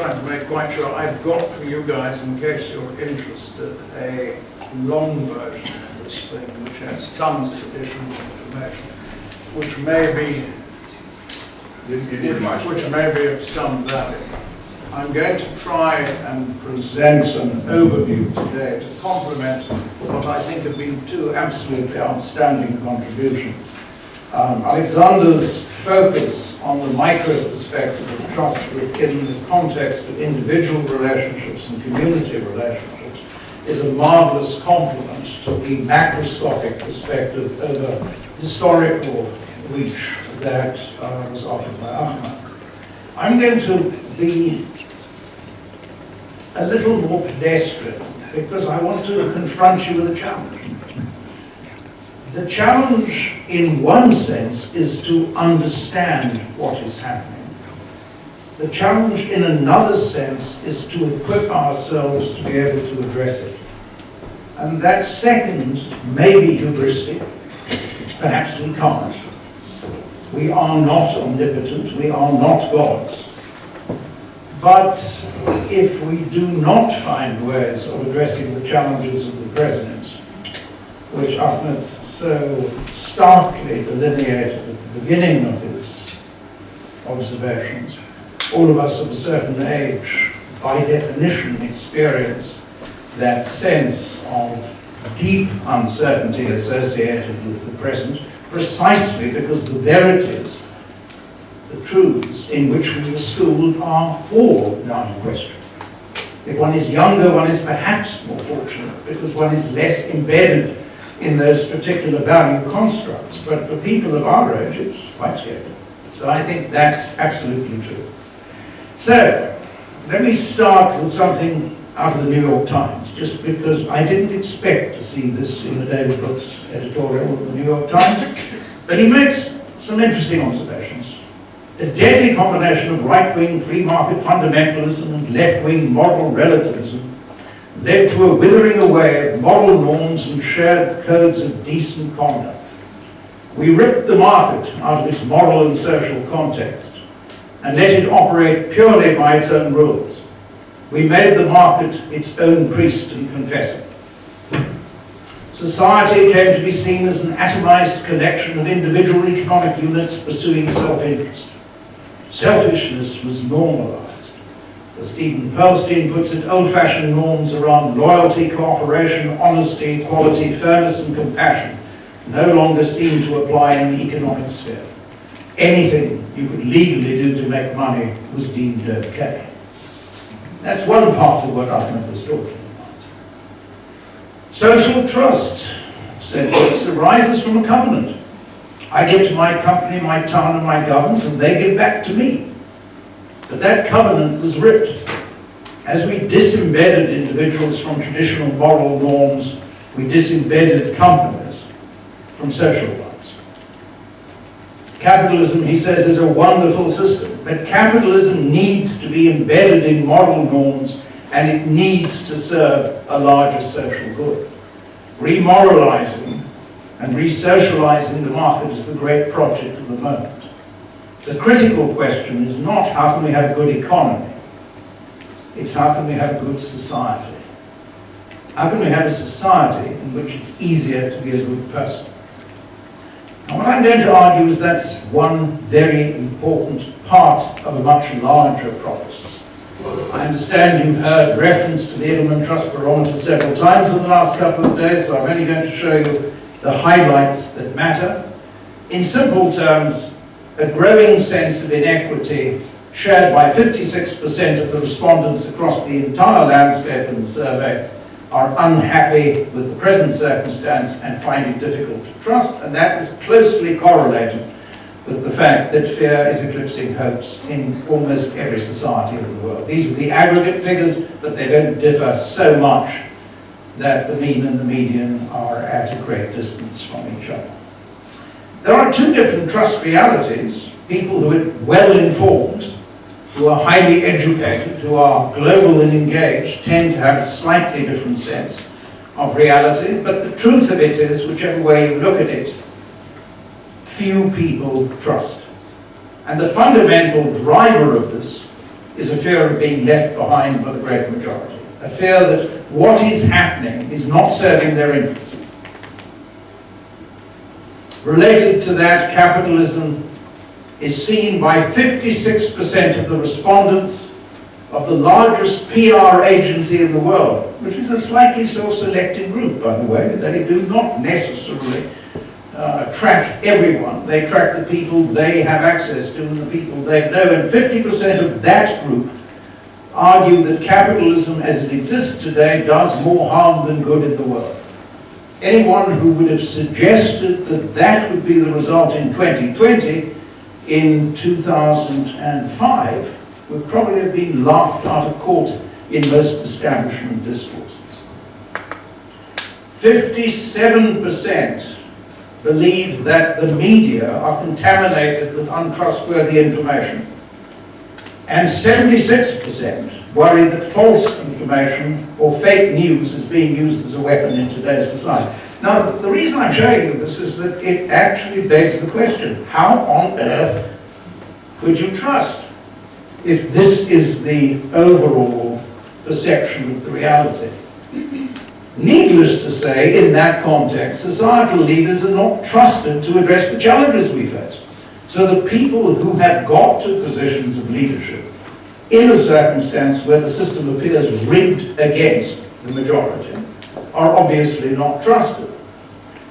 trying to make quite sure I've got for you guys, in case you're interested, a long version of this thing, which has tons of additional information, which may be of some value. I'm going to try and present an overview today to complement what I think have been two absolutely outstanding contributions. Alexander's focus on the micro perspective of trust within the context of individual relationships and community relationships is a marvelous complement to the macroscopic perspective over historical reach that was offered by Ahmed. I'm going to be a little more pedestrian because I want to confront you with a challenge. The challenge, in one sense, is to understand what is happening. The challenge, in another sense, is to equip ourselves to be able to address it. And that second may be hubristic. Perhaps we can't. We are not omnipotent. We are not gods. But if we do not find ways of addressing the challenges of the present, which Ahmed so starkly delineated at the beginning of his observations, all of us of a certain age, by definition, experience that sense of deep uncertainty associated with the present, precisely because the verities, the truths in which we were schooled are all now in question. If one is younger, one is perhaps more fortunate because one is less embedded in those particular value constructs. But for people of our age, it's quite scary. So I think that's absolutely true. So let me start with something out of the New York Times, just because I didn't expect to see this in the David Brooks editorial of the New York Times. But he makes some interesting observations. The deadly combination of right-wing free market fundamentalism and left-wing moral relativism led to a withering away of moral norms and shared codes of decent conduct. We ripped the market out of its moral and social context and let it operate purely by its own rules. We made the market its own priest and confessor. Society came to be seen as an atomized collection of individual economic units pursuing self-interest. Selfishness was normalized. As Stephen Pearlstein puts it, old-fashioned norms around loyalty, cooperation, honesty, equality, fairness, and compassion no longer seem to apply in the economic sphere. Anything you could legally do to make money was deemed okay. That's one part of what Ahmed was talking about. Social trust, said Brooks, arises from a covenant. I give to my company, my town, and my government, and they give back to me. But that covenant was ripped. As we disembedded individuals from traditional moral norms, we disembedded companies from social ones. Capitalism, he says, is a wonderful system, but capitalism needs to be embedded in moral norms and it needs to serve a larger social good. Remoralizing and re-socializing the market is the great project of the moment. The critical question is not how can we have a good economy, it's how can we have a good society. How can we have a society in which it's easier to be a good person? And what I'm going to argue is that's one very important part of a much larger problem. I understand you've heard reference to the Edelman Trust Barometer several times in the last couple of days, so I'm only going to show you the highlights that matter. In simple terms, a growing sense of inequity shared by 56% of the respondents across the entire landscape in the survey are unhappy with the present circumstance and find it difficult to trust, and that is closely correlated with the fact that fear is eclipsing hopes in almost every society in the world. These are the aggregate figures, but they don't differ so much that the mean and the median are at a great distance from each other. There are two different trust realities. People who are well-informed, who are highly educated, who are global and engaged, tend to have a slightly different sense of reality, but the truth of it is, whichever way you look at it, few people trust. And the fundamental driver of this is a fear of being left behind by the great majority. A fear that what is happening is not serving their interests. Related to that, capitalism is seen by 56% of the respondents of the largest PR agency in the world, which is a slightly self-selected group, by the way. They do not necessarily track everyone. They track the people they have access to and the people they know. And 50% of that group argue that capitalism as it exists today does more harm than good in the world. Anyone who would have suggested that that would be the result in 2020, in 2005, would probably have been laughed out of court in most establishment discourses. 57% believe that the media are contaminated with untrustworthy information, and 76% worry that false information or fake news is being used as a weapon in today's society. Now, the reason I'm showing you this is that it actually begs the question, how on earth could you trust if this is the overall perception of the reality? Needless to say, in that context, societal leaders are not trusted to address the challenges we face. So the people who have got to positions of leadership in a circumstance where the system appears rigged against the majority are obviously not trusted.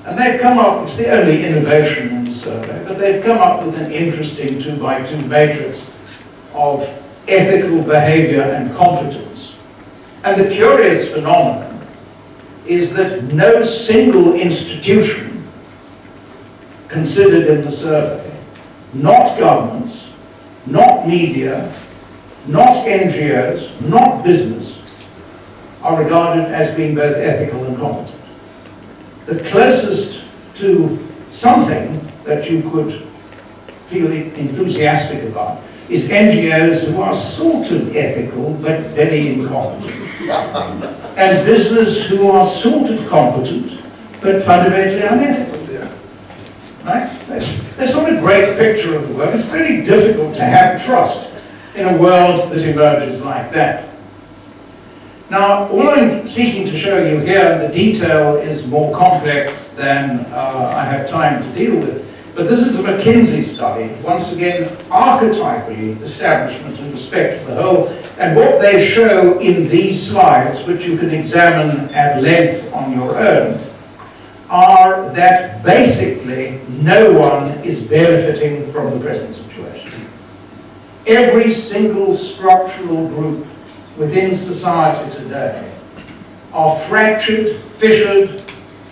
And they've come up, it's the only innovation in the survey, but they've come up with an interesting 2x2 matrix of ethical behavior and competence. And the curious phenomenon is that no single institution considered in the survey, not governments, not media, not NGOs, not business, are regarded as being both ethical and competent. The closest to something that you could feel enthusiastic about is NGOs who are sort of ethical but very incompetent, and business who are sort of competent but fundamentally unethical. Right? That's not a great picture of the world. It's pretty difficult to have trust in a world that emerges like that. Now, all I'm seeking to show you here, the detail is more complex than I have time to deal with, but this is a McKinsey study, once again, archetypally establishment in respect to the whole, and what they show in these slides, which you can examine at length on your own, are that basically no one is benefiting from the present situation. Every single structural group within society today are fractured, fissured,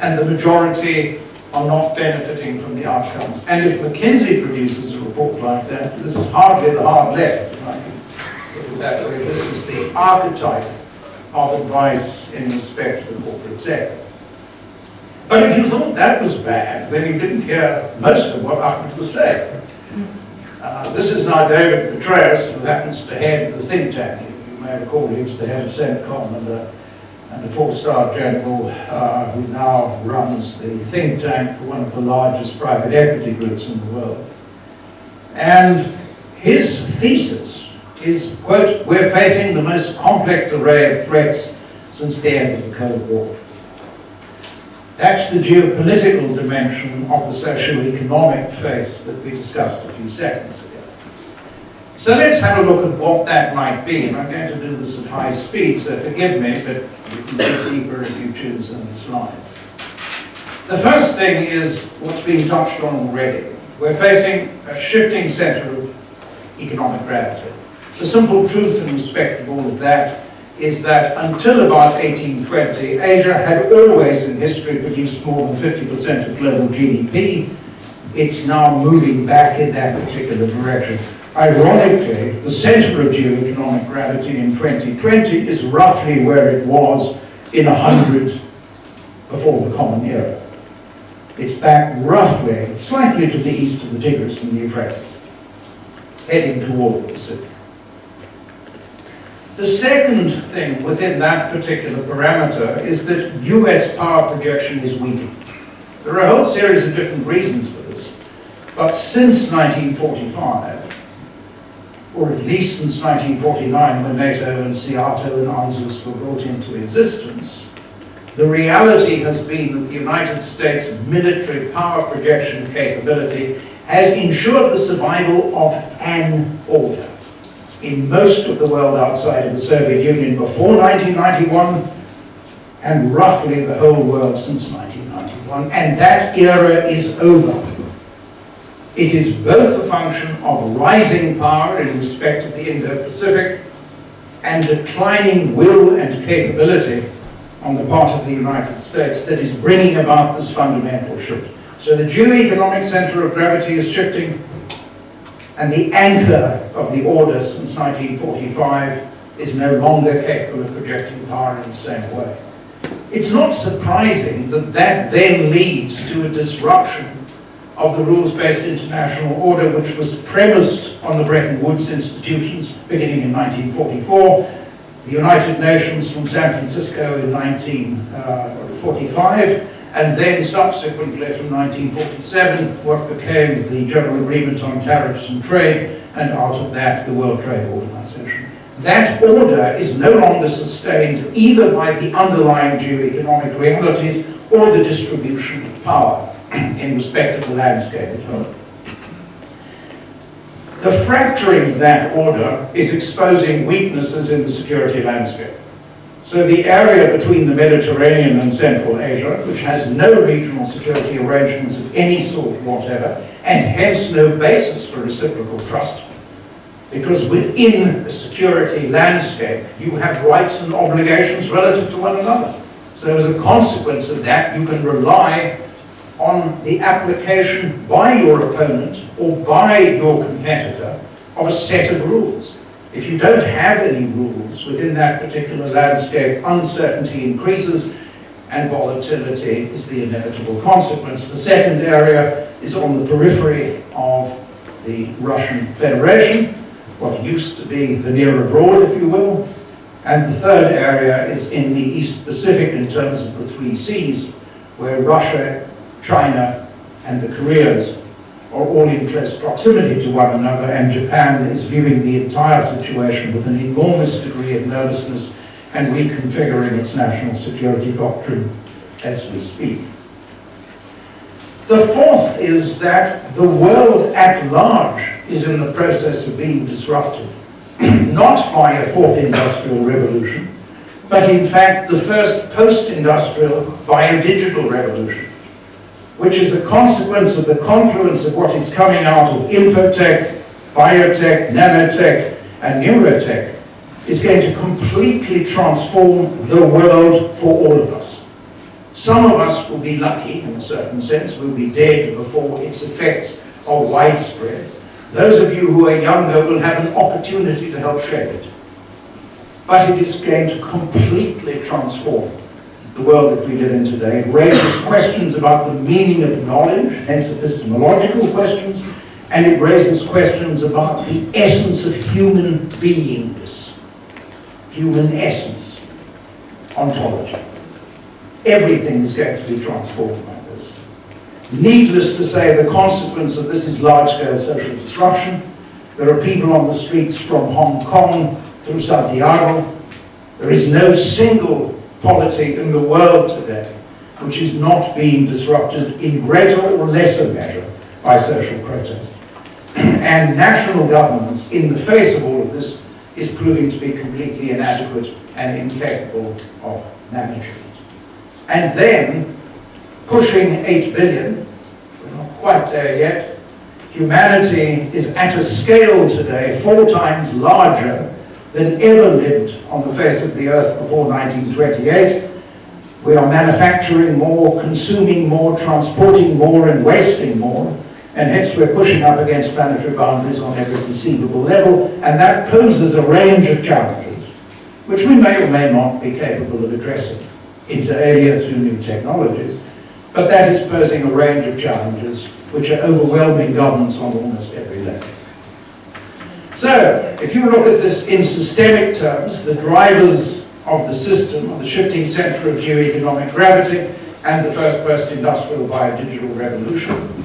and the majority are not benefiting from the outcomes. And if McKinsey produces a report like that, this is hardly the hard left, if I can put it that way. This is the archetype of advice in respect to the corporate sector. But if you thought that was bad, then you didn't hear most of what Ahmed was saying. This is now David Petraeus, who happens to head the think tank. You may recall he was the head of CENTCOM and a four-star general who now runs the think tank for one of the largest private equity groups in the world. And his thesis is, quote, "We're facing the most complex array of threats since the end of the Cold War." That's the geopolitical dimension of the socio-economic face that we discussed a few seconds ago. So let's have a look at what that might be, and I'm going to do this at high speed, so forgive me, but you can go deeper if you choose in the slides. The first thing is what's been touched on already. We're facing a shifting center of economic gravity. The simple truth in respect of all of that is that until about 1820, Asia had always in history produced more than 50% of global GDP. It's now moving back in that particular direction. Ironically, the center of geoeconomic gravity in 2020 is roughly where it was in 100 before the Common Era. It's back roughly, slightly to the east of the Tigris and the Euphrates, heading toward the Pacific. The second thing within that particular parameter is that US power projection is weakening. There are a whole series of different reasons for this, but since 1945, or at least since 1949 when NATO and SEATO and ANZUS were brought into existence, the reality has been that the United States military power projection capability has ensured the survival of an order in most of the world outside of the Soviet Union before 1991, and roughly the whole world since 1991, and that era is over. It is both a function of rising power in respect of the Indo-Pacific and declining will and capability on the part of the United States that is bringing about this fundamental shift. So the geoeconomic center of gravity is shifting, and the anchor of the order since 1945 is no longer capable of projecting power in the same way. It's not surprising that that then leads to a disruption of the rules-based international order, which was premised on the Bretton Woods institutions beginning in 1944, the United Nations from San Francisco in 1945, and then subsequently from 1947, what became the General Agreement on Tariffs and Trade, and out of that, the World Trade Organization. That order is no longer sustained either by the underlying geoeconomic realities or the distribution of power in respect of the landscape at home. The fracturing of that order is exposing weaknesses in the security landscape. So the area between the Mediterranean and Central Asia, which has no regional security arrangements of any sort whatever, and hence no basis for reciprocal trust, because within the security landscape, you have rights and obligations relative to one another. So as a consequence of that, you can rely on the application by your opponent or by your competitor of a set of rules. If you don't have any rules within that particular landscape, uncertainty increases and volatility is the inevitable consequence. The second area is on the periphery of the Russian Federation, what used to be the near abroad, if you will. And the third area is in the East Pacific in terms of the 3 Cs, where Russia, China, and the Koreas are all in close proximity to one another, and Japan is viewing the entire situation with an enormous degree of nervousness and reconfiguring its national security doctrine as we speak. The fourth is that the world at large is in the process of being disrupted, not by a fourth industrial revolution, but in fact the first post-industrial biodigital revolution, which is a consequence of the confluence of what is coming out of infotech, biotech, nanotech, and neurotech, is going to completely transform the world for all of us. Some of us will be lucky, in a certain sense, will be dead before its effects are widespread. Those of you who are younger will have an opportunity to help shape it. But it is going to completely transform the world that we live in today. It raises questions about the meaning of knowledge, hence epistemological questions, and it raises questions about the essence of human beingness, human essence, ontology. Everything is going to be transformed by this. Needless to say, the consequence of this is large-scale social disruption. There are people on the streets from Hong Kong through Santiago. There is no single polity in the world today which is not being disrupted in greater or lesser measure by social protest. And national governments, in the face of all of this, is proving to be completely inadequate and incapable of managing it. And then, pushing 8 billion, we're not quite there yet, humanity is at a scale today 4 times larger than ever lived on the face of the earth before 1928. We are manufacturing more, consuming more, transporting more, and wasting more, and hence we're pushing up against planetary boundaries on every conceivable level, and that poses a range of challenges, which we may or may not be capable of addressing inter alia through new technologies, but that is posing a range of challenges which are overwhelming governments on almost every level. So, if you look at this in systemic terms, the drivers of the system, of the shifting center of geoeconomic gravity, and the first post-industrial biodigital revolution,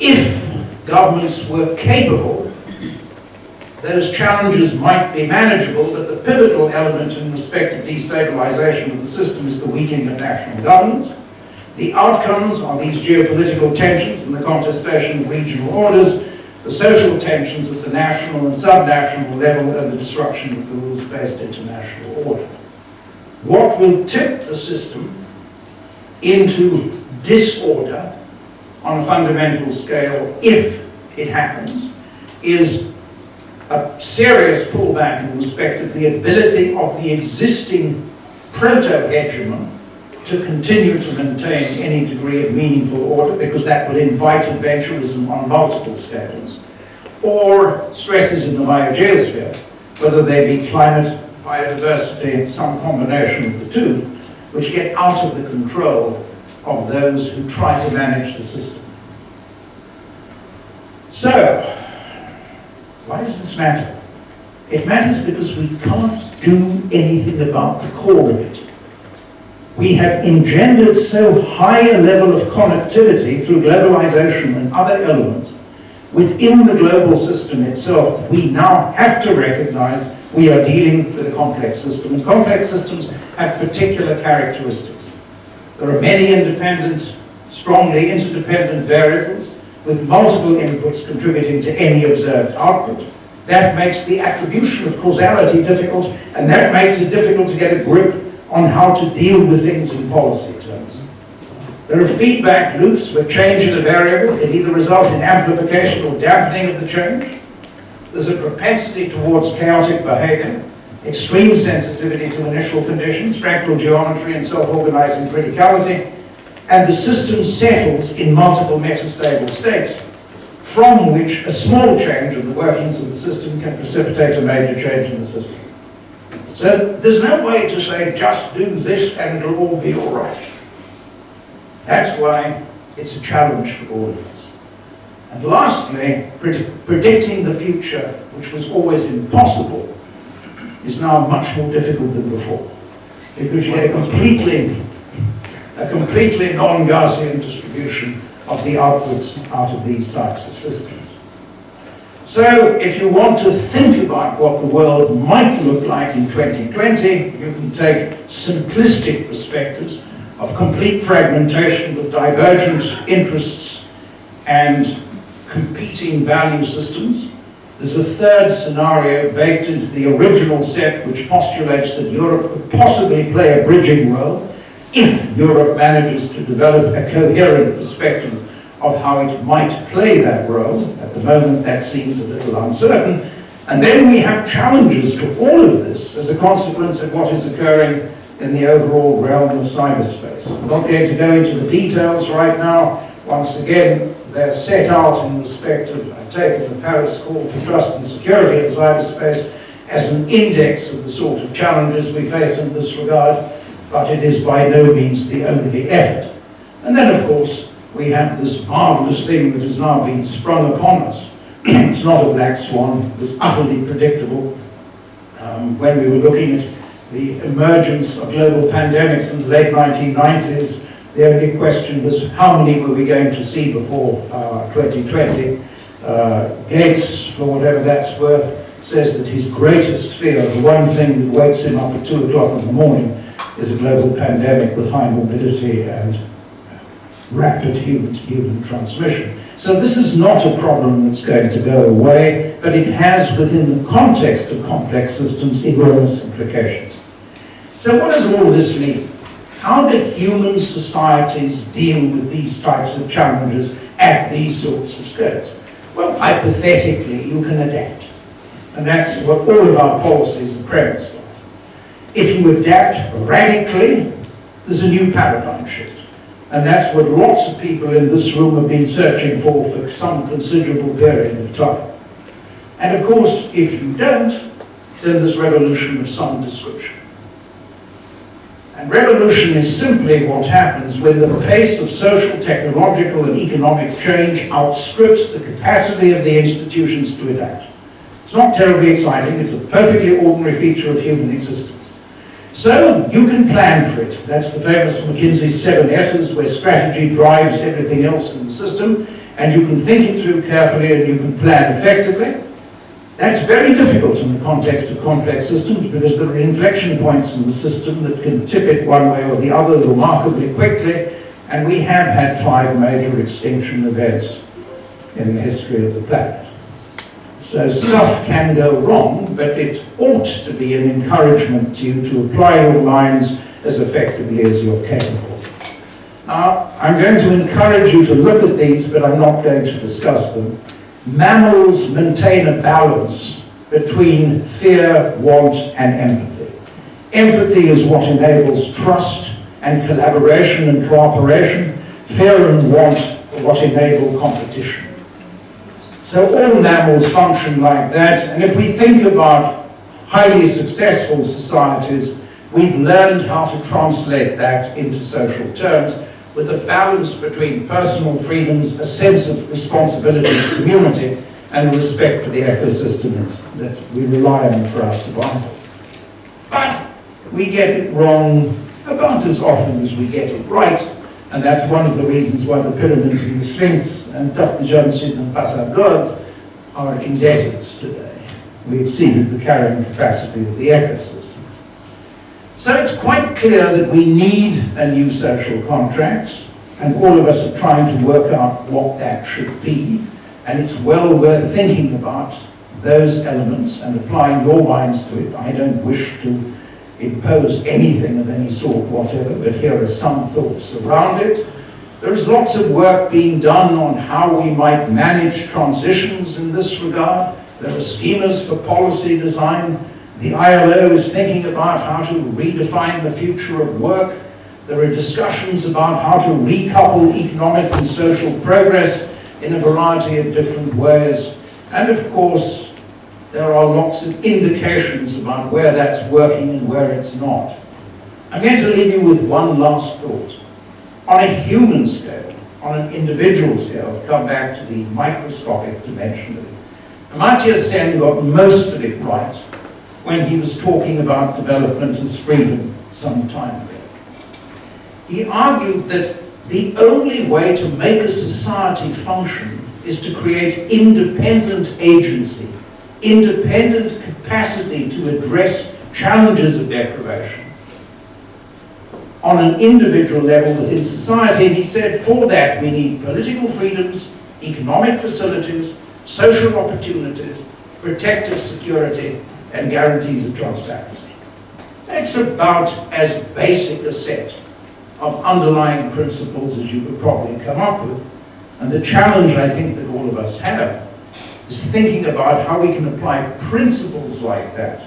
if governments were capable those challenges might be manageable, but the pivotal element in respect of destabilization of the system is the weakening of national governance. The outcomes are these geopolitical tensions and the contestation of regional orders, the social tensions at the national and subnational level, and the disruption of the rules-based international order. What will tip the system into disorder on a fundamental scale, if it happens, is a serious pullback in respect of the ability of the existing proto-hegemon to continue to maintain any degree of meaningful order, because that will invite adventurism on multiple scales, or stresses in the biogeosphere, whether they be climate, biodiversity, some combination of the two, which get out of the control of those who try to manage the system. So, why does this matter? It matters because we can't do anything about the core of it. We have engendered so high a level of connectivity through globalization and other elements within the global system itself that we now have to recognize we are dealing with a complex system. And complex systems have particular characteristics. There are many independent, strongly interdependent variables with multiple inputs contributing to any observed output. That makes the attribution of causality difficult, and that makes it difficult to get a grip on how to deal with things in policy terms. There are feedback loops where change in a variable can either result in amplification or dampening of the change. There's a propensity towards chaotic behavior, extreme sensitivity to initial conditions, fractal geometry, and self-organizing criticality, and the system settles in multiple metastable states, from which a small change in the workings of the system can precipitate a major change in the system. So there's no way to say, just do this and it'll all be all right. That's why it's a challenge for all of us. And lastly, predicting the future, which was always impossible, is now much more difficult than before. Because you get a completely non-Gaussian distribution of the outputs out of these types of systems. So if you want to think about what the world might look like in 2020, you can take simplistic perspectives of complete fragmentation with divergent interests and competing value systems. There's a third scenario baked into the original set, which postulates that Europe could possibly play a bridging role if Europe manages to develop a coherent perspective of how it might play that role. At the moment, that seems a little uncertain. And then we have challenges to all of this as a consequence of what is occurring in the overall realm of cyberspace. I'm not going to go into the details right now. Once again, they're set out in respect of, I take it, the Paris Call for Trust and Security in Cyberspace as an index of the sort of challenges we face in this regard, but it is by no means the only effort. And then, of course, we have this marvelous thing that has now been sprung upon us. It's not a black swan, it was utterly predictable. When we were looking at the emergence of global pandemics in the late 1990s, the only question was how many were we going to see before 2020. Gates, for whatever that's worth, says that his greatest fear, the one thing that wakes him up at 2 o'clock in the morning, is a global pandemic with high morbidity and rapid human transmission. So this is not a problem that's going to go away, but it has, within the context of complex systems, enormous implications. So what does all this mean? How do human societies deal with these types of challenges at these sorts of scales? Well, hypothetically, you can adapt. And that's what all of our policies are premised on. If you adapt radically, there's a new paradigm shift. And that's what lots of people in this room have been searching for some considerable period of time. And of course, if you don't, then there's revolution of some description. And revolution is simply what happens when the pace of social, technological, and economic change outstrips the capacity of the institutions to adapt. It's not terribly exciting, it's a perfectly ordinary feature of human existence. So you can plan for it. That's the famous McKinsey 7 S's, where strategy drives everything else in the system, and you can think it through carefully and you can plan effectively. That's very difficult in the context of complex systems because there are inflection points in the system that can tip it one way or the other remarkably quickly, and we have had 5 major extinction events in the history of the planet. So stuff can go wrong, but it ought to be an encouragement to you to apply your minds as effectively as you're capable. Now, I'm going to encourage you to look at these, but I'm not going to discuss them. Mammals maintain a balance between fear, want, and empathy. Empathy is what enables trust and collaboration and cooperation. Fear and want are what enable competition. So all mammals function like that, and if we think about highly successful societies, we've learned how to translate that into social terms with a balance between personal freedoms, a sense of responsibility to community, and a respect for the ecosystems that we rely on for our survival. But we get it wrong about as often as we get it right, and that's one of the reasons why the pyramids and the Sphinx and Taph Jansit and Pasargod are in deserts today. We exceeded the carrying capacity of the ecosystems. So it's quite clear that we need a new social contract, and all of us are trying to work out what that should be, and it's well worth thinking about those elements and applying your minds to it. I don't wish to impose anything of any sort whatever, but here are some thoughts around it. There's lots of work being done on how we might manage transitions in this regard. There are schemas for policy design. The ILO is thinking about how to redefine the future of work. There are discussions about how to recouple economic and social progress in a variety of different ways. And of course, there are lots of indications about where that's working and where it's not. I'm going to leave you with one last thought. On a human scale, on an individual scale, to come back to the microscopic dimension of it, Amartya Sen got most of it right when he was talking about development as freedom some time ago. He argued that the only way to make a society function is to create independent agency, independent capacity to address challenges of deprivation on an individual level within society. And he said, for that we need political freedoms, economic facilities, social opportunities, protective security, and guarantees of transparency. That's about as basic a set of underlying principles as you could probably come up with. And the challenge I think that all of us have is thinking about how we can apply principles like that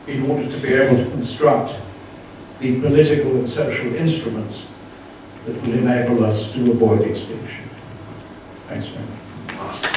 in order to be able to construct the political and social instruments that will enable us to avoid extinction. Thanks very much.